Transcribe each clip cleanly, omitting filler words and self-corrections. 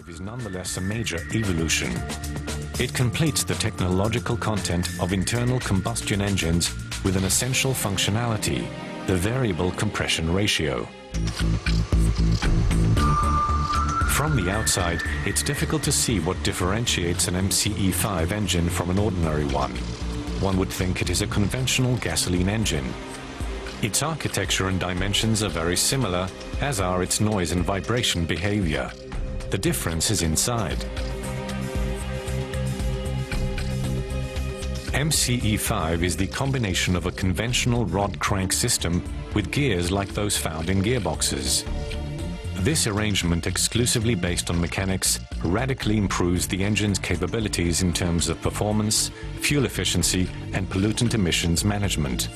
MCE5 is nonetheless a major evolution. It completes the technological content of internal combustion engines with an essential functionality, the variable compression ratio. From the outside, it's difficult to see what differentiates an MCE5 engine from an ordinary one. One would think it is a conventional gasoline engine. Its architecture and dimensions are very similar, as are its noise and vibration behavior. The difference is inside. MCE5 is the combination of a conventional rod crank system with gears like those found in gearboxes. This arrangement, exclusively based on mechanics, radically improves the engine's capabilities in terms of performance, fuel efficiency, and pollutant emissions management.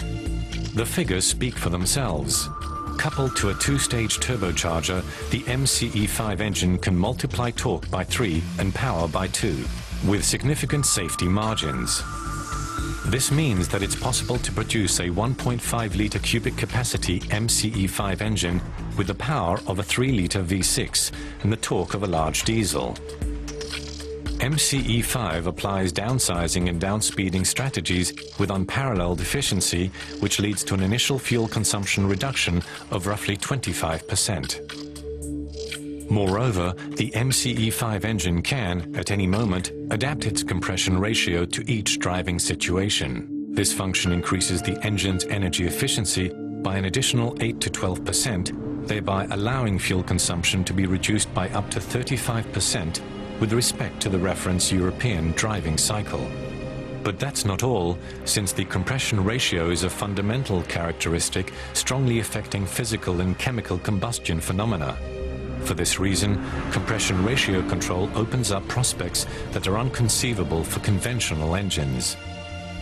The figures speak for themselves. Coupled to a two-stage turbocharger, the MCE5 engine can multiply torque by 3 and power by 2, with significant safety margins. This means that it's possible to produce a 1.5-litre cubic capacity MCE5 engine with the power of a 3-litre V6 and the torque of a large diesel. MCE5 applies downsizing and downspeeding strategies with unparalleled efficiency, which leads to an initial fuel consumption reduction of roughly 25%. Moreover, the MCE5 engine can, at any moment, adapt its compression ratio to each driving situation. This function increases the engine's energy efficiency by an additional 8 to 12%, thereby allowing fuel consumption to be reduced by up to 35% with respect to the reference European driving cycle. But that's not all, since the compression ratio is a fundamental characteristic strongly affecting physical and chemical combustion phenomena. For this reason, compression ratio control opens up prospects that are inconceivable for conventional engines.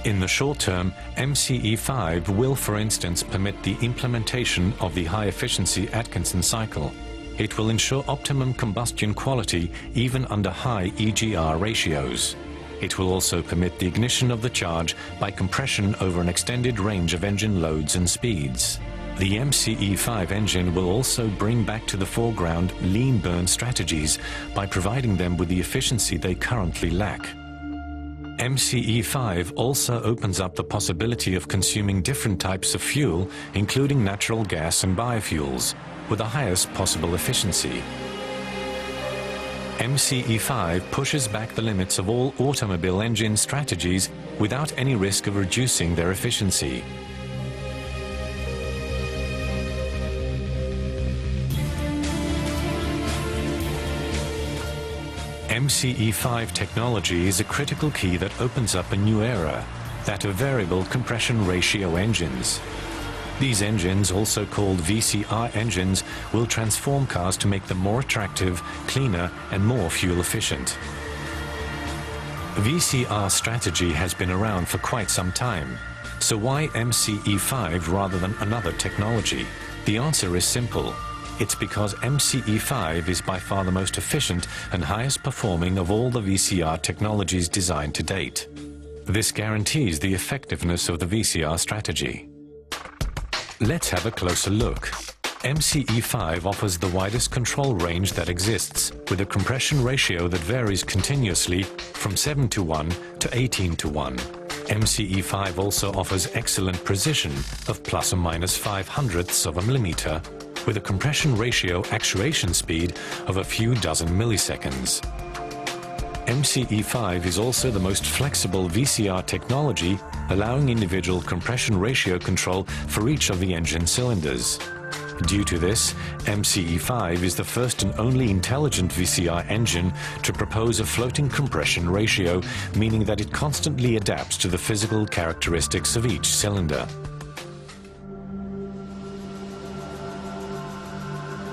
In the short term, MCE5 will, for instance, permit the implementation of the high-efficiency Atkinson cycle. It will ensure optimum combustion quality even under high EGR ratios. It will also permit the ignition of the charge by compression over an extended range of engine loads and speeds. The MCE5 engine will also bring back to the foreground lean burn strategies by providing them with the efficiency they currently lack. MCE5 also opens up the possibility of consuming different types of fuel, including natural gas and biofuels, with the highest possible efficiency. MCE5 pushes back the limits of all automobile engine strategies without any risk of reducing their efficiency. MCE5 technology is a critical key that opens up a new era, that of variable compression ratio engines. These engines, also called VCR engines, will transform cars to make them more attractive, cleaner, and more fuel efficient. VCR strategy has been around for quite some time. So why MCE5 rather than another technology? The answer is simple. It's because MCE5 is by far the most efficient and highest performing of all the VCR technologies designed to date. This guarantees the effectiveness of the VCR strategy. Let's have a closer look. MCE5 offers the widest control range that exists, with a compression ratio that varies continuously from 7:1 to 18:1. MCE5 also offers excellent precision of plus or minus 0.05 of a millimeter, with a compression ratio actuation speed of a few dozen milliseconds. MCE5 is also the most flexible VCR technology, allowing individual compression ratio control for each of the engine cylinders. Due to this, MCE5 is the first and only intelligent VCR engine to propose a floating compression ratio, meaning that it constantly adapts to the physical characteristics of each cylinder.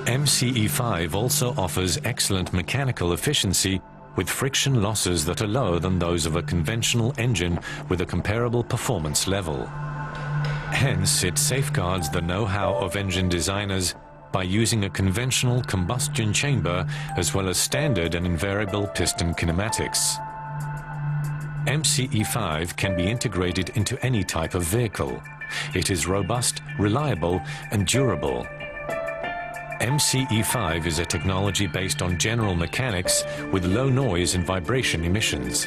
MCE5 also offers excellent mechanical efficiency with friction losses that are lower than those of a conventional engine with a comparable performance level. Hence, it safeguards the know-how of engine designers by using a conventional combustion chamber as well as standard and invariable piston kinematics. MCE5 can be integrated into any type of vehicle. It is robust, reliable, and durable. MCE5 is a technology based on general mechanics with low noise and vibration emissions.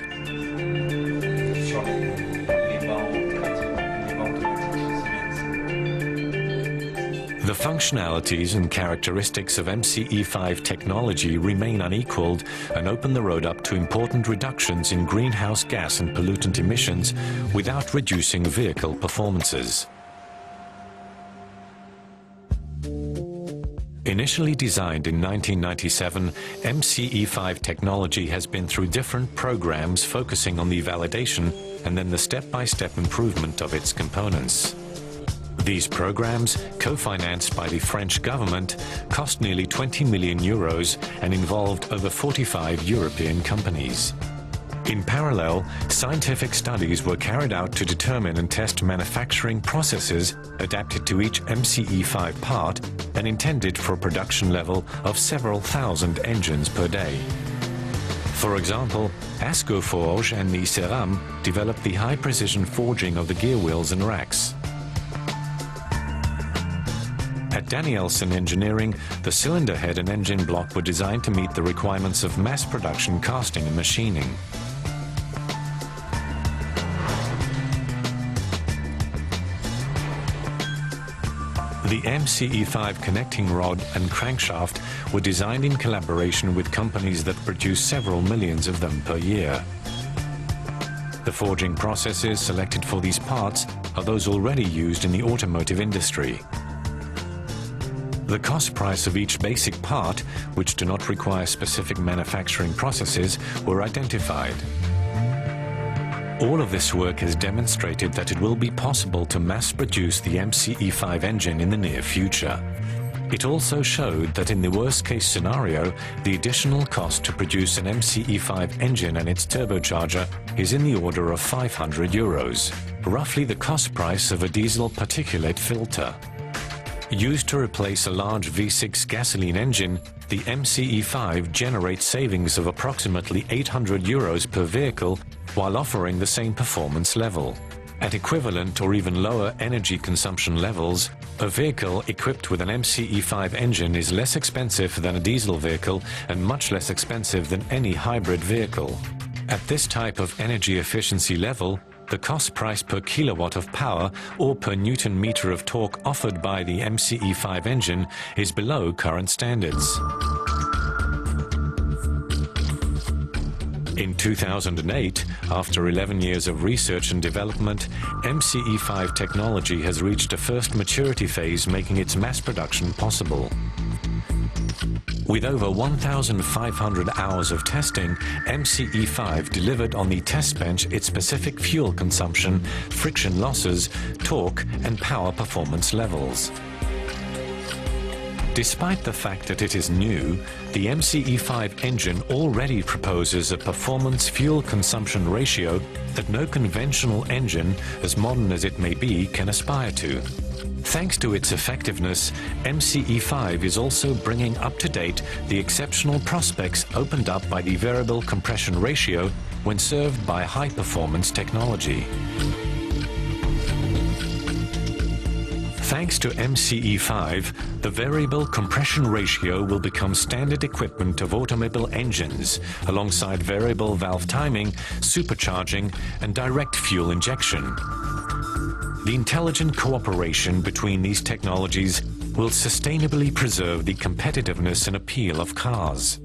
The functionalities and characteristics of MCE5 technology remain unequaled and open the road up to important reductions in greenhouse gas and pollutant emissions without reducing vehicle performances. Initially designed in 1997, MCE5 technology has been through different programs focusing on the validation and then the step-by-step improvement of its components. These programs, co-financed by the French government, cost nearly 20 million euros and involved over 45 European companies. In parallel, scientific studies were carried out to determine and test manufacturing processes adapted to each MCE5 part and intended for a production level of several thousand engines per day. For example, Ascoforge and the Ceram developed the high-precision forging of the gear wheels and racks. At Danielson Engineering, the cylinder head and engine block were designed to meet the requirements of mass production casting and machining. The MCE5 connecting rod and crankshaft were designed in collaboration with companies that produce several millions of them per year. The forging processes selected for these parts are those already used in the automotive industry. The cost price of each basic part, which do not require specific manufacturing processes, were identified. All of this work has demonstrated that it will be possible to mass-produce the MCE5 engine in the near future. It also showed that in the worst-case scenario, the additional cost to produce an MCE5 engine and its turbocharger is in the order of 500 euros, roughly the cost price of a diesel particulate filter. Used to replace a large V6 gasoline engine, the MCE5 generates savings of approximately 800 euros per vehicle while offering the same performance level. At equivalent or even lower energy consumption levels, a vehicle equipped with an MCE5 engine is less expensive than a diesel vehicle and much less expensive than any hybrid vehicle. At this type of energy efficiency level, the cost price per kilowatt of power or per Newton meter of torque offered by the MCE5 engine is below current standards. In 2008, after 11 years of research and development, MCE5 technology has reached a first maturity phase, making its mass production possible. With over 1,500 hours of testing, MCE5 delivered on the test bench its specific fuel consumption, friction losses, torque and power performance levels. Despite the fact that it is new, the MCE5 engine already proposes a performance fuel consumption ratio that no conventional engine, as modern as it may be, can aspire to. Thanks to its effectiveness, MCE5 is also bringing up to date the exceptional prospects opened up by the variable compression ratio when served by high-performance technology. Thanks to MCE5, the variable compression ratio will become standard equipment of automobile engines, alongside variable valve timing, supercharging, and direct fuel injection. The intelligent cooperation between these technologies will sustainably preserve the competitiveness and appeal of cars.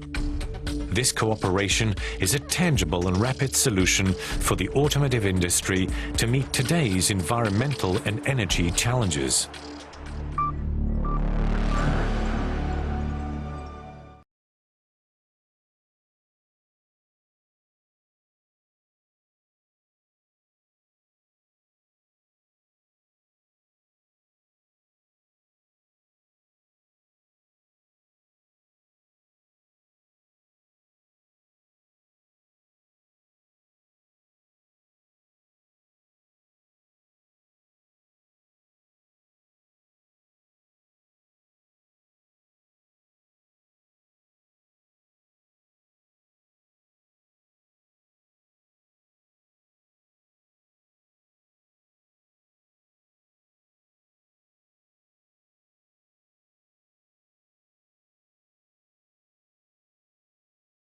This cooperation is a tangible and rapid solution for the automotive industry to meet today's environmental and energy challenges.